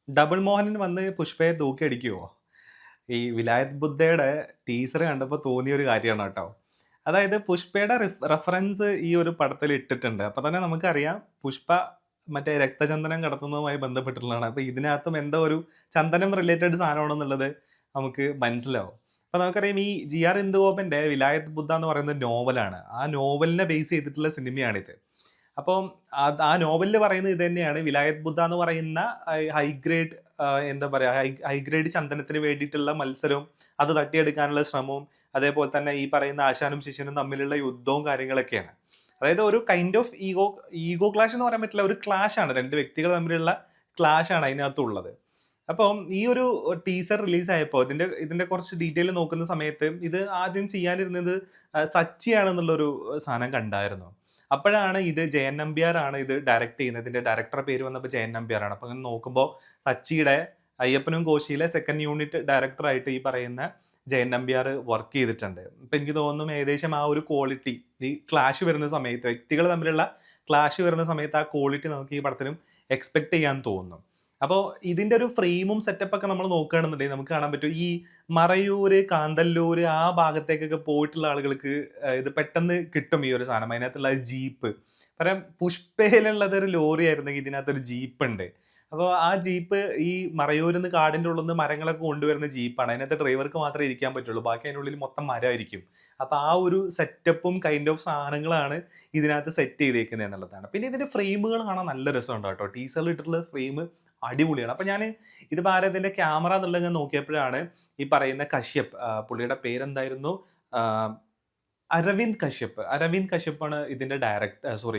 Double Mohanan വന്ന് പുഷ്പയെ തൂക്കിയടിക്കുവോ? ഈ Vilayath ബുദ്ധയുടെ teaser കണ്ടപ്പോ തോന്നിയൊരു കാര്യമാണ് കേട്ടോ. അതായത് പുഷ്പയുടെ റെഫറൻസ് ഈ ഒരു പടത്തിൽ ഇട്ടിട്ടുണ്ട്. അപ്പൊ തന്നെ നമുക്കറിയാം പുഷ്പ മറ്റേ രക്തചന്ദനം കടത്തുന്നതുമായി ബന്ധപ്പെട്ടിട്ടുള്ളതാണ്. അപ്പൊ ഇതിനകത്തും എന്തോ ഒരു ചന്ദനം റിലേറ്റഡ് സാധനമാണെന്നുള്ളത് നമുക്ക് മനസ്സിലാവും. അപ്പൊ നമുക്കറിയാം ഈ ജി.ആർ. ഇന്ദുഗോപന്റെ വിലായത്ത് ബുദ്ധ എന്ന് പറയുന്ന നോവലാണ്. ആ നോവലിനെ ബേസ് ചെയ്തിട്ടുള്ള സിനിമയാണിത്. അപ്പം ആ നോവലിൽ പറയുന്നത് ഇത് തന്നെയാണ്. വിലായത്ത് ബുദ്ധ എന്ന് പറയുന്ന ഹൈ ഗ്രേഡ് എന്താ പറയാ ഹൈ ഗ്രേഡ് ചന്ദനത്തിന് വേണ്ടിയിട്ടുള്ള മത്സരവും അത് തട്ടിയെടുക്കാനുള്ള ശ്രമവും അതേപോലെ തന്നെ ഈ പറയുന്ന ആശാനും ശിഷ്യനും തമ്മിലുള്ള യുദ്ധവും കാര്യങ്ങളൊക്കെയാണ്. അതായത് ഒരു കൈൻഡ് ഓഫ് ഈഗോ ക്ലാഷ് എന്ന് പറയാൻ പറ്റില്ല. ഒരു ക്ലാഷ് ആണ്. 2 വ്യക്തികൾ തമ്മിലുള്ള ക്ലാഷ് ആണ് അതിനകത്തുള്ളത്. അപ്പം ഈ ഒരു ടീസർ റിലീസ് ആയപ്പോൾ ഇതിന്റെ കുറച്ച് ഡീറ്റെയിൽ നോക്കുന്ന സമയത്ത് ഇത് ആദ്യം ചെയ്യാനിരുന്നത് സച്ചിയാണെന്നുള്ളൊരു സാധനം കണ്ടായിരുന്നു. അപ്പോഴാണ് ഇത് ജയൻ നമ്പ്യാരാണ് ഇത് ഡയറക്റ്റ് ചെയ്യുന്നത്. ഇതിന്റെ ഡയറക്ടറുടെ പേര് വന്നപ്പോൾ ജയൻ നമ്പ്യാരാണ്. അപ്പൊ അങ്ങനെ നോക്കുമ്പോൾ സച്ചിയുടെ അയ്യപ്പനും കോശിയിലെ സെക്കൻഡ് യൂണിറ്റ് ഡയറക്ടറായിട്ട് ഈ പറയുന്ന ജയൻ നമ്പ്യാർ വർക്ക് ചെയ്തിട്ടുണ്ട്. അപ്പൊ എനിക്ക് തോന്നുന്നു ഏകദേശം ആ ഒരു ക്വാളിറ്റി ഈ ക്ലാഷ് വരുന്ന സമയത്ത് വ്യക്തികൾ തമ്മിലുള്ള ക്ലാഷ് വരുന്ന സമയത്ത് ആ ക്വാളിറ്റി നമുക്ക് ഈ പടത്തിലും എക്സ്പെക്ട് ചെയ്യാൻ തോന്നുന്നു. അപ്പോൾ ഇതിന്റെ ഒരു ഫ്രെയിമും സെറ്റപ്പ് ഒക്കെ നമ്മൾ നോക്കുകയാണെന്നുണ്ടെങ്കിൽ നമുക്ക് കാണാൻ പറ്റും ഈ മറയൂര് കാന്തല്ലൂര് ആ ഭാഗത്തേക്കൊക്കെ പോയിട്ടുള്ള ആളുകൾക്ക് ഇത് പെട്ടെന്ന് കിട്ടും ഈ ഒരു സാധനം. അതിനകത്തുള്ള ജീപ്പ് പറയാം പുഷ്പയിലുള്ളത് ഒരു ലോറി ആയിരുന്നെങ്കിൽ ഇതിനകത്തൊരു ജീപ്പ് ഉണ്ട്. അപ്പോൾ ആ ജീപ്പ് ഈ മറയൂരിൽ നിന്ന് കാടിന്റെ ഉള്ളിൽ നിന്ന് മരങ്ങളൊക്കെ കൊണ്ടുവരുന്ന ജീപ്പാണ്. അതിനകത്ത് ഡ്രൈവർക്ക് മാത്രമേ ഇരിക്കാൻ പറ്റുള്ളൂ. ബാക്കി അതിനുള്ളിൽ മൊത്തം മരമായിരിക്കും. അപ്പൊ ആ ഒരു സെറ്റപ്പും കൈൻഡ് ഓഫ് സാധനങ്ങളാണ് ഇതിനകത്ത് സെറ്റ് ചെയ്തേക്കുന്നത് എന്നുള്ളതാണ്. പിന്നെ ഇതിന്റെ ഫ്രെയിമുകൾ കാണാൻ നല്ല രസമുണ്ട് കേട്ടോ. ടീസറിൽ ഇട്ടിട്ടുള്ള ഫ്രെയിം അടിപൊളിയാണ്. അപ്പൊ ഞാൻ ഇത് ഇതിന്റെ ക്യാമറ എന്നുള്ളത് നോക്കിയപ്പോഴാണ് ഈ പറയുന്ന കശ്യപ് പുള്ളിയുടെ പേരെന്തായിരുന്നു? അരവിന്ദ് കശ്യപ്പാണ് ഇതിന്റെ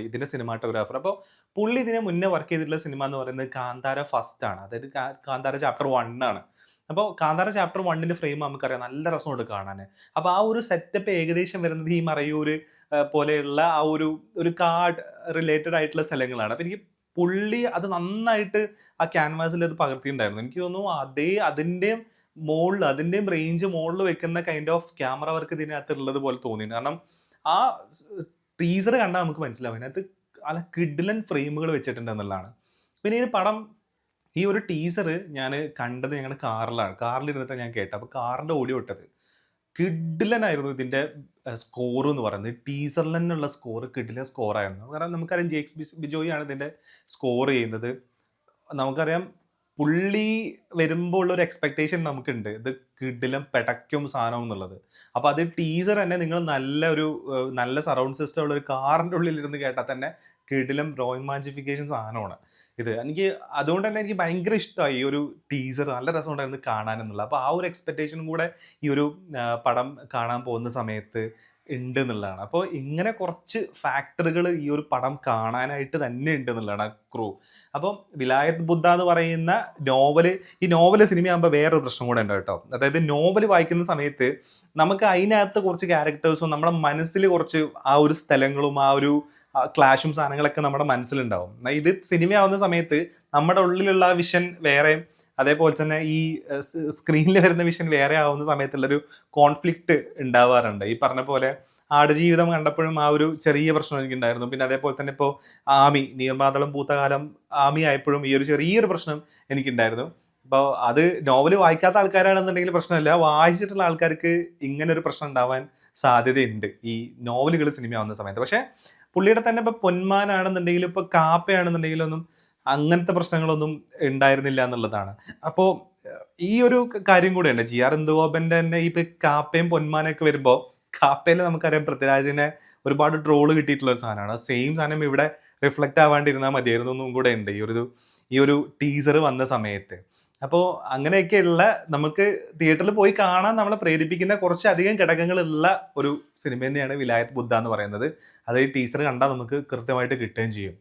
ഇതിന്റെ സിനിമാറ്റോഗ്രാഫർ. അപ്പോൾ പുള്ളി ഇതിനെ മുന്നേ വർക്ക് ചെയ്തിട്ടുള്ള സിനിമ എന്ന് പറയുന്നത് കാന്താര ഫസ്റ്റ് ആണ്. അതായത് കാന്താര ചാപ്റ്റർ 1 ആണ്. അപ്പോൾ കാന്താര ചാപ്റ്റർ 1ന്റെ ഫ്രെയിം നമുക്കറിയാം നല്ല രസമുണ്ട് കാണാൻ. അപ്പോൾ ആ ഒരു സെറ്റപ്പ് ഏകദേശം വരുന്നത് ഈ മറയൂര് പോലെയുള്ള ആ ഒരു കാട് റിലേറ്റഡ് ആയിട്ടുള്ള സ്ഥലങ്ങളാണ്. അപ്പൊ എനിക്ക് പുള്ളി അത് നന്നായിട്ട് ആ ക്യാൻവാസിൽ അത് പകർത്തിയിട്ടുണ്ടായിരുന്നു. എനിക്ക് തോന്നുന്നു അതിന്റെയും റേഞ്ച് മോളിൽ വെക്കുന്ന കൈൻഡ് ഓഫ് ക്യാമറ വർക്ക് ഇതിനകത്ത് ഉള്ളത് പോലെ തോന്നിയിട്ടുണ്ട്. കാരണം ആ ടീസർ കണ്ടാൽ നമുക്ക് മനസ്സിലാവും അതിനകത്ത് നല്ല കിഡിലൻ ഫ്രെയിമുകൾ വെച്ചിട്ടുണ്ട് എന്നുള്ളതാണ്. പിന്നെ ഈ ഒരു ടീസർ ഞാൻ കണ്ടത് ഞങ്ങളുടെ കാറിലിരുന്നിട്ടാണ് ഞാൻ കേട്ടത്. അപ്പോൾ കാറിന്റെ ഓഡിയോ ഇട്ടത് കിഡിലനായിരുന്നു. ഇതിന്റെ സ്കോർ എന്ന് പറയുന്നത് ടീസറിൽ തന്നെയുള്ള സ്കോർ കിഡിലൻ സ്കോറായിരുന്നു. കാരണം നമുക്കറിയാം ജേക്സ് ബിജോയി ആണ് ഇതിന്റെ സ്കോർ ചെയ്യുന്നത്. നമുക്കറിയാം പുള്ളി വരുമ്പോൾ ഉള്ള ഒരു എക്സ്പെക്ടേഷൻ നമുക്കുണ്ട്. ഇത് കിടിലം പെടയ്ക്കും സാധനം എന്നുള്ളത്. അപ്പൊ അത് ടീസർ തന്നെ നിങ്ങൾ നല്ല സറൗണ്ട് സിസ്റ്റം ഉള്ള ഒരു കാറിന്റെ ഉള്ളിൽ ഇരുന്ന് കേട്ടാൽ തന്നെ കിടിലം റോമാഞ്ചിഫിക്കേഷൻ സാധനമാണ് ഇത്. അതുകൊണ്ട് തന്നെ എനിക്ക് ഭയങ്കര ഇഷ്ടമായി ഈ ഒരു ടീസർ. നല്ല രസമുണ്ടായിരുന്നു കാണാൻ എന്നുള്ളത്. അപ്പൊ ആ ഒരു എക്സ്പെക്ടേഷനും കൂടെ ഈ ഒരു പടം കാണാൻ പോകുന്ന സമയത്ത് ഉണ്ട് എന്നുള്ളതാണ്. അപ്പോൾ ഇങ്ങനെ കുറച്ച് ഫാക്ടറുകൾ ഈ ഒരു പടം കാണാനായിട്ട് തന്നെ ഉണ്ട് എന്നുള്ളതാണ് ക്രൂ. അപ്പം വിലായത്ത് ബുദ്ധ എന്ന് പറയുന്ന ഈ നോവല് സിനിമയാകുമ്പോൾ വേറൊരു പ്രശ്നം കൂടെ ഉണ്ട് കേട്ടോ. അതായത് നോവല് വായിക്കുന്ന സമയത്ത് നമുക്ക് അതിനകത്ത് കുറച്ച് ക്യാരക്ടേഴ്സും നമ്മുടെ മനസ്സിൽ കുറച്ച് ആ ഒരു സ്ഥലങ്ങളും ആ ഒരു ക്ലാഷും സാധനങ്ങളൊക്കെ നമ്മുടെ മനസ്സിലുണ്ടാവും. ഇത് സിനിമയാവുന്ന സമയത്ത് നമ്മുടെ ഉള്ളിലുള്ള വിഷൻ വേറെ, അതേപോലെ തന്നെ ഈ സ്ക്രീനിൽ വരുന്ന വിഷൻ വേറെ ആവുന്ന സമയത്തുള്ളൊരു കോൺഫ്ലിക്റ്റ് ഉണ്ടാവാറുണ്ട്. ഈ പറഞ്ഞ പോലെ ആടുജീവിതം കണ്ടപ്പോഴും ആ ഒരു ചെറിയ പ്രശ്നം എനിക്കുണ്ടായിരുന്നു. പിന്നെ അതേപോലെ തന്നെ ഇപ്പോൾ നീർമാതളം പൂത്തകാലം ആയപ്പോഴും ഈ ഒരു ചെറിയൊരു പ്രശ്നം എനിക്കുണ്ടായിരുന്നു. അപ്പോൾ അത് നോവല് വായിക്കാത്ത ആൾക്കാരാണെന്നുണ്ടെങ്കിൽ പ്രശ്നമില്ല, വായിച്ചിട്ടുള്ള ആൾക്കാർക്ക് ഇങ്ങനെ ഒരു പ്രശ്നം ഉണ്ടാവാൻ സാധ്യതയുണ്ട് ഈ നോവലുകൾ സിനിമയാവുന്ന സമയത്ത്. പക്ഷേ പുള്ളിയുടെ തന്നെ ഇപ്പോൾ പൊന്മാനാണെന്നുണ്ടെങ്കിലും ഇപ്പോൾ കാപ്പയാണെന്നുണ്ടെങ്കിലൊന്നും അങ്ങനത്തെ പ്രശ്നങ്ങളൊന്നും ഉണ്ടായിരുന്നില്ല എന്നുള്ളതാണ്. അപ്പോൾ ഈ ഒരു കാര്യം കൂടെയുണ്ട്. ജി.ആർ. ഇന്ദുഗോപന്റെ തന്നെ ഈ കാപ്പയും പൊന്മാനൊക്കെ വരുമ്പോൾ കാപ്പയിൽ നമുക്കറിയാം പൃഥ്വിരാജിനെ ഒരുപാട് ട്രോള് കിട്ടിയിട്ടുള്ള ഒരു സാധനമാണ്. സെയിം സാധനം ഇവിടെ റിഫ്ലക്റ്റ് ആവാണ്ടിരുന്നാൽ മതിയായിരുന്നു എന്നും കൂടെ ഉണ്ട് ഈ ഒരു ടീസർ വന്ന സമയത്ത്. അപ്പോൾ അങ്ങനെയൊക്കെയുള്ള നമുക്ക് തിയേറ്ററിൽ പോയി കാണാൻ നമ്മളെ പ്രേരിപ്പിക്കുന്ന കുറച്ചധികം ഘടകങ്ങളുള്ള ഒരു സിനിമ തന്നെയാണ് വിലായത്ത് ബുദ്ധ എന്ന് പറയുന്നത്. അത് ഈ ടീസർ കണ്ടാൽ നമുക്ക് കൃത്യമായിട്ട് കിട്ടുകയും ചെയ്യും.